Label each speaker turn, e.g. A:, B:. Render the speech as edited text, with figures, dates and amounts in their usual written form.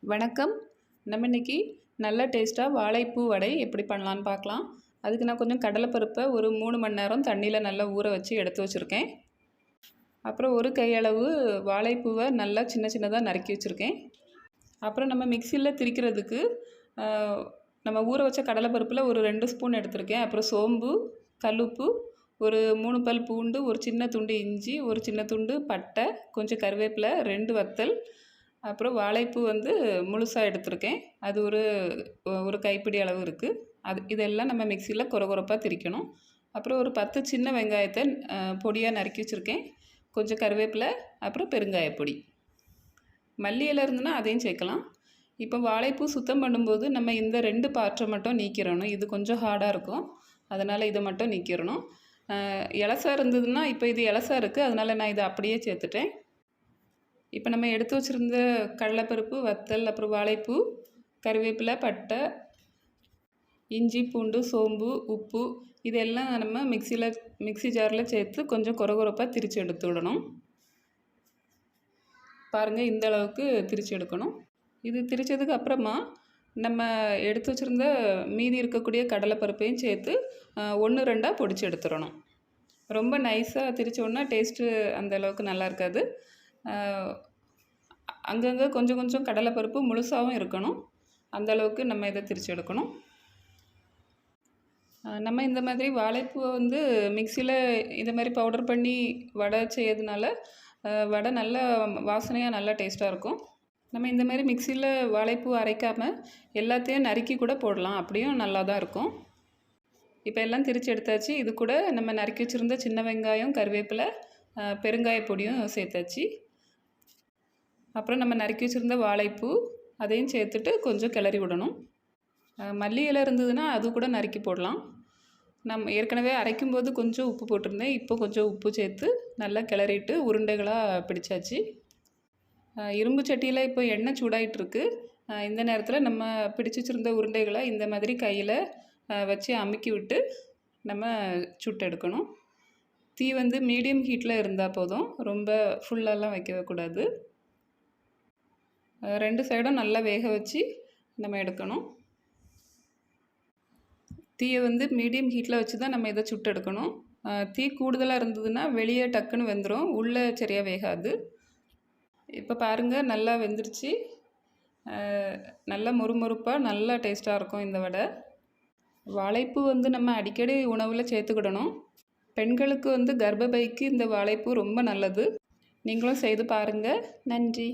A: வணக்கம். நம்ம இன்னைக்கு நல்ல டேஸ்ட்டாக வாழைப்பூ வடை எப்படி பண்ணலான்னு பார்க்கலாம். அதுக்கு நான் கொஞ்சம் கடலைப்பருப்பை ஒரு 3 மணி நேரம் தண்ணியில் நல்லா ஊற வச்சு எடுத்து வச்சுருக்கேன். அப்புறம் ஒரு கையளவு வாழைப்பூவை நல்லா சின்ன சின்னதாக நறுக்கி வச்சுருக்கேன். அப்புறம் நம்ம மிக்சியில் திரிக்கிறதுக்கு நம்ம ஊற வச்ச கடலைப்பருப்பில் ஒரு 2 ஸ்பூன் எடுத்திருக்கேன். அப்புறம் சோம்பு, கல்லுப்பு, ஒரு 3 பல் பூண்டு, ஒரு சின்ன துண்டு இஞ்சி, ஒரு சின்ன துண்டு பட்டை, கொஞ்சம் கருவேப்பிலை, 2 வத்தல், அப்புறம் வாழைப்பூ முழுசாக எடுத்திருக்கேன். அது ஒரு கைப்பிடி அளவு இருக்குது. இதெல்லாம் நம்ம மிக்சியில் கொரகொரப்பாக திரிக்கணும். அப்புறம் ஒரு 10 சின்ன வெங்காயத்தை பொடியாக நறுக்கி வச்சுருக்கேன். கொஞ்சம் கருவேப்பிலை, அப்புறம் பெருங்காயப்பொடி. மல்லி இலை இருந்துன்னா அதையும் சேர்க்கலாம். இப்போ வாழைப்பூ சுத்தம் பண்ணும்போது நம்ம இந்த 2 பார்ட்டை மட்டும் நீக்கிடணும். இது கொஞ்சம் ஹார்டாக இருக்கும், அதனால் இதை மட்டும் நீக்கிடணும். இலசா இருந்ததுன்னா, இப்போ இது இலசா இருக்குது, அதனால் நான் இதை அப்படியே சேர்த்துட்டேன். இப்போ நம்ம எடுத்து வச்சுருந்த கடலைப்பருப்பு, வத்தல், அப்புறம் வாழைப்பூ, கருவேப்பிலை, பட்டை, இஞ்சி, பூண்டு, சோம்பு, உப்பு இதெல்லாம் நம்ம மிக்சி ஜாரில் சேர்த்து கொஞ்சம் கொரகொரப்பாக திரித்து எடுத்து விடணும். பாருங்கள், இந்த அளவுக்கு திரித்து எடுக்கணும். இது திரித்ததுக்கு அப்புறமா நம்ம எடுத்து வச்சுருந்த மீதி இருக்கக்கூடிய கடலைப்பருப்பையும் சேர்த்து 1, 2 பொடிச்சு எடுத்துடணும். ரொம்ப நைஸாக திரித்தோன்னா டேஸ்ட்டு அந்த அளவுக்கு நல்லா இருக்காது. அங்கங்கே கொஞ்சம் கொஞ்சம் கடலைப்பருப்பு முழுசாகவும் இருக்கணும். அந்தளவுக்கு நம்ம இதை திரித்து எடுக்கணும். நம்ம இந்த மாதிரி வாழைப்பூவை மிக்சியில் இந்த மாதிரி பவுடர் பண்ணி வடை செய்யறதுனால வடை நல்லா வாசனையாக நல்லா டேஸ்ட்டாக இருக்கும். நம்ம இந்த மாதிரி மிக்சியில் வாழைப்பூ அரைக்காமல் எல்லாத்தையும் நறுக்கி கூட போடலாம், அப்படியும் நல்லா தான் இருக்கும். இப்போ எல்லாம் திரித்து எடுத்தாச்சு. இது கூட நம்ம நறுக்கி வச்சுருந்த சின்ன வெங்காயம், கருவேப்பிலை, பெருங்காய பொடியும் சேர்த்தாச்சு. அப்புறம் நம்ம நறுக்கி வச்சுருந்த வாழைப்பூ அதையும் சேர்த்துட்டு கொஞ்சம் கிளறி விடணும். மல்லி இலை இருந்ததுன்னா அது கூட நறுக்கி போடலாம். நம்ம ஏற்கனவே அரைக்கும்போது கொஞ்சம் உப்பு போட்டிருந்தேன். இப்போ கொஞ்சம் உப்பு சேர்த்து நல்லா கிளறிட்டு உருண்டைகளாக பிடிச்சாச்சு. இரும்பு சட்டியில் இப்போ எண்ணெய் சூடாயிட்ருக்கு. இந்த நேரத்தில் நம்ம பிடிச்சி வச்சுருந்த உருண்டைகளை இந்த மாதிரி கையில் வச்சு அமுக்கி விட்டு நம்ம சுட்டு எடுக்கணும். தீ மீடியம் ஹீட்டில் இருந்தால் போதும், ரொம்ப ஃபுல்லாலாம் வைக்கக்கூடாது. 2 சைடும் நல்லா வேக வச்சு நம்ம எடுக்கணும். தீயை மீடியம் ஹீட்டில் வச்சு தான் நம்ம இதை சுட்டு எடுக்கணும். தீ கூடுதலாக இருந்ததுன்னா வெளியே டக்குன்னு வெந்துடும், உள்ளே சரியாக வேகாது. இப்போ பாருங்கள், நல்லா வெந்துருச்சு. நல்லா மொறுமொறுப்பாக நல்லா டேஸ்ட்டாக இருக்கும் இந்த வடை. வாழைப்பூ நம்ம அடிக்கடி உணவில் சேர்த்துக்கிடணும். பெண்களுக்கு கர்ப்பப்பைக்கு இந்த வாழைப்பூ ரொம்ப நல்லது. நீங்களும் செய்து பாருங்கள். நன்றி.